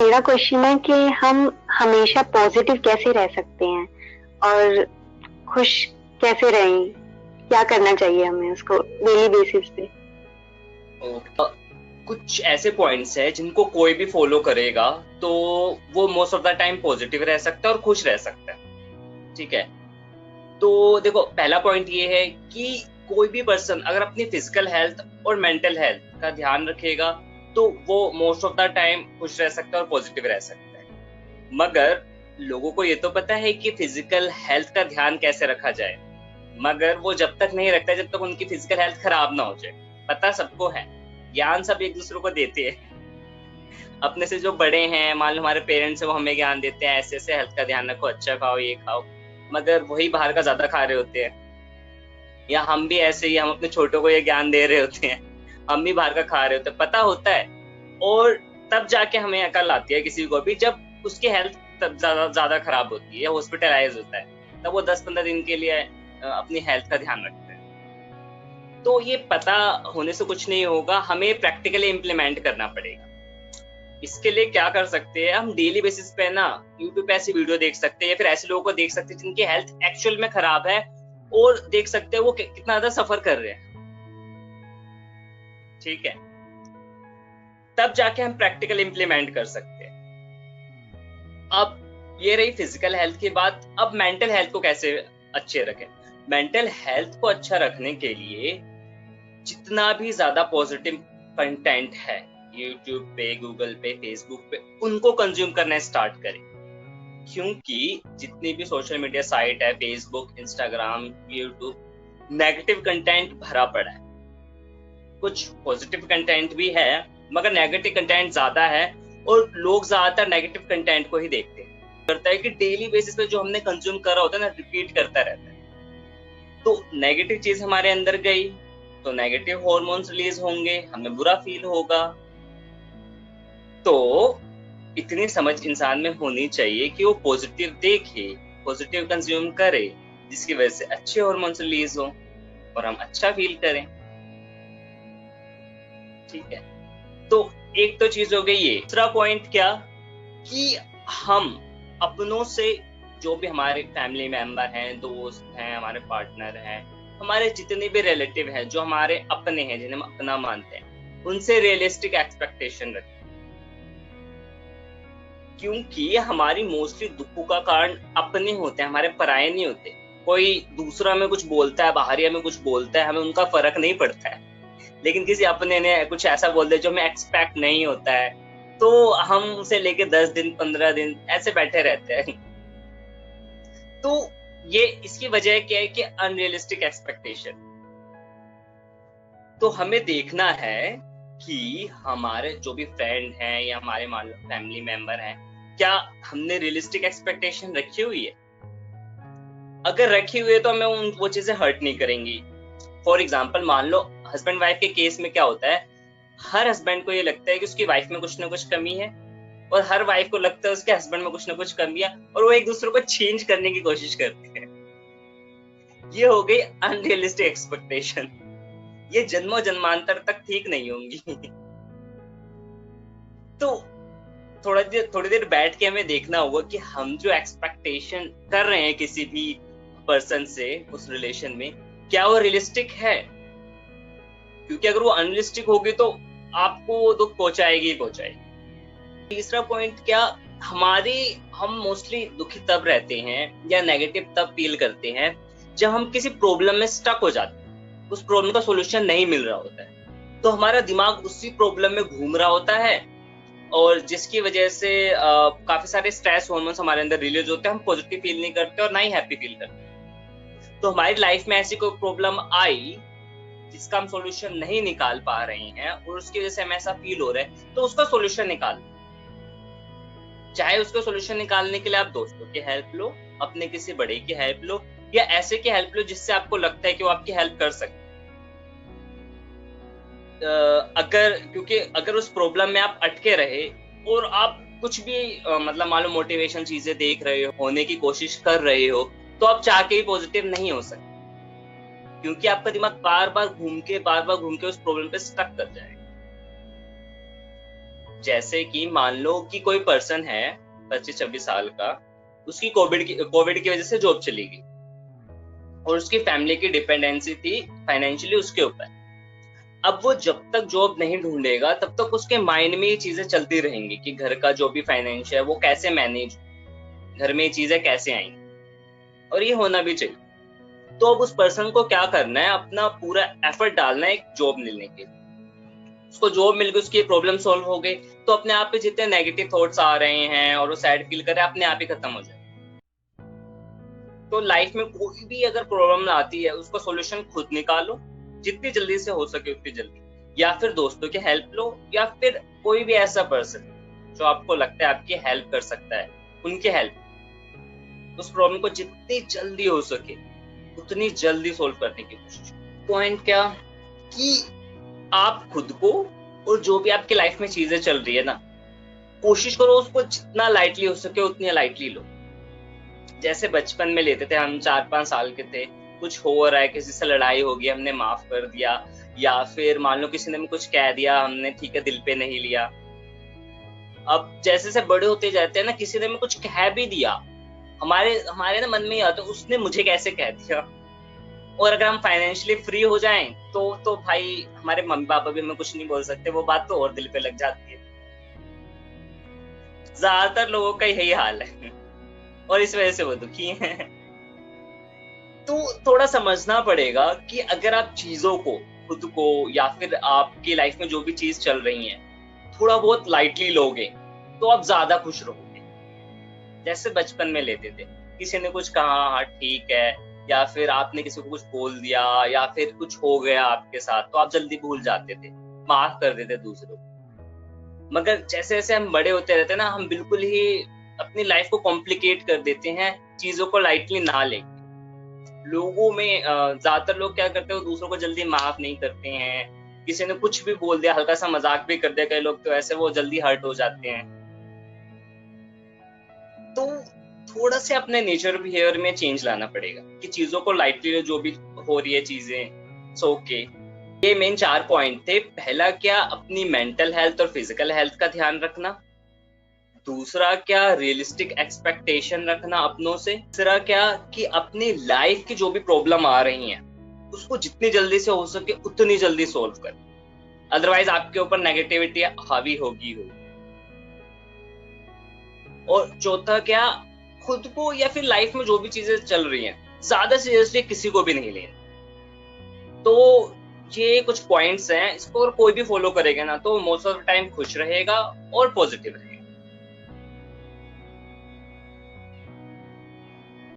मेरा क्वेश्चन है कि हम हमेशा पॉजिटिव कैसे रह सकते हैं और खुश कैसे रहें, क्या करना चाहिए हमें उसको डेली बेसिस पे। कुछ ऐसे पॉइंट्स हैं जिनको कोई भी फॉलो करेगा तो वो most of the time positive रह सकता है और खुश रह सकता है। ठीक है, तो देखो पहला पॉइंट ये है कि कोई भी पर्सन अगर अपनी फिजिकल हेल्थ और मेंटल हेल्थ का ध्यान रखेगा तो वो मोस्ट ऑफ द टाइम खुश रह सकता है और पॉजिटिव रह सकता है। मगर लोगों को ये तो पता है कि फिजिकल हेल्थ का ध्यान कैसे रखा जाए, मगर वो जब तक नहीं रखता जब तक उनकी फिजिकल हेल्थ खराब ना हो जाए। पता सबको है, ज्ञान सब एक दूसरे को देते हैं। अपने से जो बड़े हैं, मान लो हमारे पेरेंट्स हैं, वो हमें ज्ञान देते हैं ऐसे ऐसे हेल्थ का ध्यान रखो, अच्छा खाओ, ये खाओ, मगर वही बाहर का ज्यादा खा रहे होते हैं। या हम भी ऐसे ही, हम अपने छोटों को ये ज्ञान दे रहे होते हैं, हम भी बाहर का खा रहे होते हैं, पता होता है। और तब जाके हमें अकल आती है किसी को भी जब उसकी हेल्थ तब ज्यादा खराब होती है, हॉस्पिटलाइज होता है, तब वो 10-15 दिन के लिए अपनी हेल्थ का ध्यान रखते हैं। तो ये पता होने से कुछ नहीं होगा, हमें प्रैक्टिकली इम्प्लीमेंट करना पड़ेगा। इसके लिए क्या कर सकते हैं, हम डेली बेसिस पे ना यूट्यूब पे ऐसी वीडियो देख सकते हैं या फिर ऐसे लोगों को देख सकते हैं जिनकी हेल्थ एक्चुअल में खराब है और देख सकते हैं वो कितना ज्यादा सफर कर रहे हैं। ठीक है, तब जाके हम प्रैक्टिकल इम्प्लीमेंट कर सकते हैं। अब ये रही फिजिकल हेल्थ की बात। अब मेंटल हेल्थ को कैसे अच्छे रखें। मेंटल हेल्थ को अच्छा रखने के लिए जितना भी ज्यादा पॉजिटिव कंटेंट है यूट्यूब पे, गूगल पे, फेसबुक पे, उनको कंज्यूम करना स्टार्ट करें। क्योंकि जितनी भी सोशल मीडिया साइट है, Facebook, Instagram, YouTube, negative content भरा पड़ा है। कुछ पॉजिटिव कंटेंट भी है मगर नेगेटिव कंटेंट ज्यादा है और लोग ज्यादातर नेगेटिव कंटेंट को ही देखते हैं। करता है कि डेली बेसिस पे जो हमने कंज्यूम करा होता है ना, रिपीट करता रहता है। तो नेगेटिव चीज हमारे अंदर गई तो नेगेटिव हॉर्मोन्स रिलीज होंगे, हमें बुरा फील होगा। तो इतनी समझ इंसान में होनी चाहिए कि वो पॉजिटिव देखे, पॉजिटिव कंज्यूम करे, जिसकी वजह से अच्छे हॉर्मोन्स रिलीज हो और हम अच्छा फील करें। ठीक है, तो एक तो चीज हो गई ये। दूसरा पॉइंट क्या कि हम अपनों से, जो भी हमारे फैमिली मेंबर हैं, दोस्त हैं, हमारे पार्टनर हैं, हमारे जितने भी रिलेटिव हैं जो हमारे अपने हैं, जिन्हें हम अपना मानते हैं, उनसे रियलिस्टिक एक्सपेक्टेशन रखें। क्योंकि हमारी मोस्टली दुखों का कारण अपने होते हैं, हमारे पराये नहीं होते। कोई दूसरा में कुछ बोलता है, बाहरिया में कुछ बोलता है, हमें उनका फर्क नहीं पड़ता है। लेकिन किसी अपने ने कुछ ऐसा बोल दिया जो हमें एक्सपेक्ट नहीं होता है, तो हम उसे लेके 10 दिन 15 दिन ऐसे बैठे रहते हैं। तो ये इसकी वजह क्या है कि अनरियलिस्टिक एक्सपेक्टेशन। तो हमें देखना है कि हमारे जो भी फ्रेंड हैं या हमारे फैमिली मेंबर हैं, क्या हमने रियलिस्टिक एक्सपेक्टेशन रखी हुई है। अगर रखी हुई है तो हमें वो चीजें हर्ट नहीं करेंगी। फॉर एग्जाम्पल, मान लो हस्बैंड वाइफ के केस में क्या होता है, हर हस्बैंड को ये लगता है कि उसकी वाइफ में कुछ ना कुछ कमी है और हर वाइफ को लगता है उसके हस्बैंड में कुछ ना कुछ कमी है और वो एक दूसरे को चेंज करने की कोशिश करते हैं। ये हो गई अनरियलिस्टिक एक्सपेक्टेशन। ये जन्मों जन्मांतर तक ठीक नहीं होंगी। तो थोड़ी देर बैठ के हमें देखना होगा कि हम जो एक्सपेक्टेशन कर रहे हैं किसी भी पर्सन से उस रिलेशन में, क्या वो रियलिस्टिक है। क्योंकि अगर वो अनरियलिस्टिक होगी तो आपको वो दुख पहुंचाएगी। तीसरा पॉइंट क्या, हम मोस्टली दुखी तब रहते हैं या नेगेटिव तब फील करते हैं जब हम किसी प्रॉब्लम में स्टक हो जाते हैं, उस प्रॉब्लम का सॉल्यूशन नहीं मिल रहा होता है, तो हमारा दिमाग उसी प्रॉब्लम में घूम रहा होता है और जिसकी वजह से काफी सारे स्ट्रेस हार्मोन्स हमारे अंदर रिलीज होते हैं। हम पॉजिटिव फील नहीं करते और ना ही हैप्पी फील करते। तो हमारी लाइफ में ऐसी कोई प्रॉब्लम आई जिसका हम सॉल्यूशन नहीं निकाल पा रहे हैं और उसकी वजह से हमें ऐसा फील हो रहा है, तो उसका सॉल्यूशन निकाल। चाहे उसको सॉल्यूशन निकालने के लिए आप दोस्तों की हेल्प लो, अपने किसी बड़े की हेल्प लो या ऐसे की हेल्प लो जिससे आपको लगता है कि वो आपकी हेल्प कर सकते। क्योंकि अगर उस प्रॉब्लम में आप अटके रहे और आप कुछ भी मतलब मान लो मोटिवेशन चीजें देख रहे हो, होने की कोशिश कर रहे हो, तो आप चाह के भी पॉजिटिव नहीं हो सकते। क्योंकि आपका दिमाग बार बार घूम के उस प्रॉब्लम पे स्टक कर जाएगा। जैसे कि मान लो कि कोई पर्सन है 25-26 साल का, उसकी कोविड की वजह से जॉब चली गई और उसकी फैमिली की डिपेंडेंसी थी फाइनेंशियली उसके ऊपर। अब वो जब तक जॉब नहीं ढूंढेगा तब तक उसके माइंड में ये चीजें चलती रहेंगी कि घर का जो भी फाइनेंस है वो कैसे मैनेज, घर में ये चीजें कैसे आएंगी, और ये होना भी चाहिए। तो अब उस पर्सन को क्या करना है, अपना पूरा एफर्ट डालना है एक जॉब मिलने के लिए। उसको जॉब मिल गई, उसकी प्रॉब्लम सॉल्व हो गई, तो अपने आप पे जितने नेगेटिव थॉट्स आ रहे हैं और वो सैड फील कर रहे हैं अपने आप ही खत्म हो जाए। तो लाइफ में कोई भी अगर प्रॉब्लम आती है उसका सॉल्यूशन खुद निकालो, जितनी जल्दी से हो सके उतनी जल्दी, या फिर दोस्तों की हेल्प लो, या फिर कोई भी ऐसा पर्सन जो आपको लगता है आपकी हेल्प कर सकता है, उनकी हेल्प। उस प्रॉब्लम को जितनी जल्दी हो सके उतनी जल्दी सोल्व करने की कोशिश। पॉइंट क्या कि आप खुद को और जो भी आपकी लाइफ में चीजें चल रही है ना, कोशिश करो उसको जितना लाइटली हो सके उतनी लाइटली लो। जैसे बचपन में लेते थे हम, 4-5 साल के थे, कुछ हो रहा है, किसी से लड़ाई हो गई, हमने माफ कर दिया, या फिर मान लो किसी ने हमें कुछ कह दिया, हमने ठीक है दिल पे नहीं लिया। अब जैसे जैसे बड़े होते जाते हैं ना, किसी ने हमें कुछ कह भी दिया, हमारे ना मन में ही आता है उसने मुझे कैसे कह दिया। और अगर हम फाइनेंशियली फ्री हो जाएं तो भाई हमारे मम्मी पापा भी हमें कुछ नहीं बोल सकते, वो बात तो और दिल पे लग जाती है। ज्यादातर लोगों का यही हाल है और इस वजह से वो दुखी हैं। तो थोड़ा समझना पड़ेगा कि अगर आप चीजों को, खुद को, या फिर आपकी लाइफ में जो भी चीज चल रही है थोड़ा बहुत लाइटली लोगे तो आप ज्यादा खुश रहोगे। जैसे बचपन में लेते थे, किसी ने कुछ कहा हाँ ठीक है, या फिर आपने किसी को कुछ बोल दिया, या फिर कुछ हो गया आपके साथ, तो आप जल्दी भूल जाते थे, माफ कर देते दूसरों को। मगर जैसे जैसे हम बड़े होते रहते हैं ना, हम बिल्कुल ही अपनी लाइफ को कॉम्प्लिकेट कर देते हैं, चीजों को लाइटली ना लेके। लोगों में ज्यादातर लोग क्या करते हैं, दूसरों को जल्दी माफ नहीं करते हैं। किसी ने कुछ भी बोल दिया, हल्का सा मजाक भी कर दिया, कई लोग तो ऐसे वो जल्दी हर्ट हो जाते हैं। तो थोड़ा से अपने नेचर बिहेवियर में चेंज लाना पड़ेगा कि चीजों को लाइटली, जो भी हो रही है चीजें सो के। ये मेन 4 पॉइंट थे। पहला क्या, अपनी मेंटल हेल्थ और फिजिकल हेल्थ का ध्यान रखना। दूसरा क्या, रियलिस्टिक एक्सपेक्टेशन रखना अपनों से। तीसरा क्या कि अपनी लाइफ की जो भी प्रॉब्लम आ रही है उसको जितनी जल्दी से हो सके उतनी जल्दी सोल्व कर, अदरवाइज आपके ऊपर नेगेटिविटी हावी होगी। और चौथा क्या, खुद को या फिर लाइफ में जो भी चीजें चल रही हैं ज्यादा सीरियसली किसी को भी नहीं लेना। तो ये कुछ पॉइंट्स हैं, इसको अगर कोई भी फॉलो करेगा ना तो मोस्ट ऑफ द टाइम खुश रहेगा और पॉजिटिव रहेगा।